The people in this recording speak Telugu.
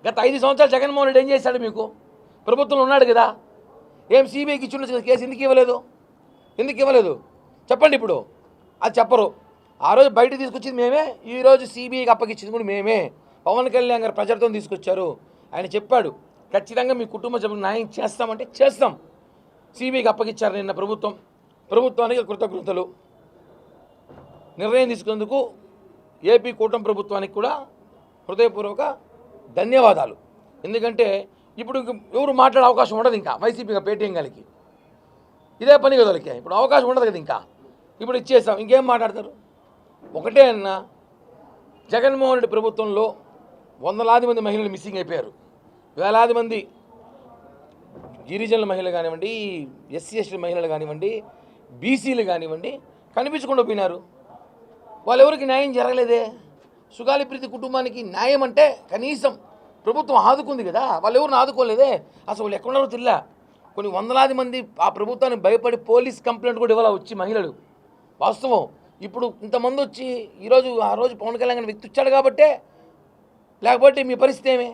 గత 5 సంవత్సరాలు జగన్మోహన్ రెడ్డి ఏం చేశాడు? మీకు ప్రభుత్వంలో ఉన్నాడు కదా, ఏం సిబిఐకి ఇచ్చిన కేసు ఎందుకు ఇవ్వలేదు? చెప్పండి. ఇప్పుడు అది చెప్పరు. ఆ రోజు బయట తీసుకొచ్చింది మేమే, ఈరోజు సిబిఐకి అప్పగించింది కూడా మేమే. పవన్ కళ్యాణ్ గారు ప్రజలతో తీసుకొచ్చారు. ఆయన చెప్పాడు ఖచ్చితంగా మీ కుటుంబ సభ్యులకు న్యాయం చేస్తామంటే చేస్తాం. సిబిఐకి అప్పగించారు నిన్న ప్రభుత్వానికి కృతజ్ఞతలు. నిర్ణయం తీసుకున్నందుకు ఏపీ కూటమి ప్రభుత్వానికి కూడా హృదయపూర్వక ధన్యవాదాలు. ఎందుకంటే ఇప్పుడు ఎవరు మాట్లాడే అవకాశం ఉండదు. ఇంకా వైసీపీగా పేటీఎం గారికి ఇదే పని కదా, వాళ్ళకి ఇప్పుడు అవకాశం ఉండదు కదా. ఇంకా ఇప్పుడు ఇచ్చేసాం, ఇంకేం మాట్లాడతారు? ఒకటే అన్న, జగన్మోహన్ రెడ్డి ప్రభుత్వంలో వందలాది మంది మహిళలు మిస్సింగ్ అయిపోయారు. వేలాది మంది గిరిజనుల మహిళలు కానివ్వండి, ఎస్సీ ఎస్టీ మహిళలు కానివ్వండి, బీసీలు కానివ్వండి, కనిపించకుండా పోయినారు. వాళ్ళెవరికి న్యాయం జరగలేదే. సుగాలి ప్రీతి కుటుంబానికి న్యాయం అంటే కనీసం ప్రభుత్వం ఆదుకుంది కదా, వాళ్ళు ఎవరిని ఆదుకోలేదే. అసలు వాళ్ళు ఎక్కడున్నారో తెలియదు. కొన్ని వందలాది మంది ఆ ప్రభుత్వానికి భయపడి పోలీస్ కంప్లైంట్ కూడా ఇవ్వాల వచ్చి మహిళలు. వాస్తవం. ఇప్పుడు ఇంతమంది వచ్చి ఆ రోజు పవన్ కళ్యాణ్ వ్యక్తి వచ్చాడు కాబట్టే, లేకపోతే మీ పరిస్థితి ఏమే?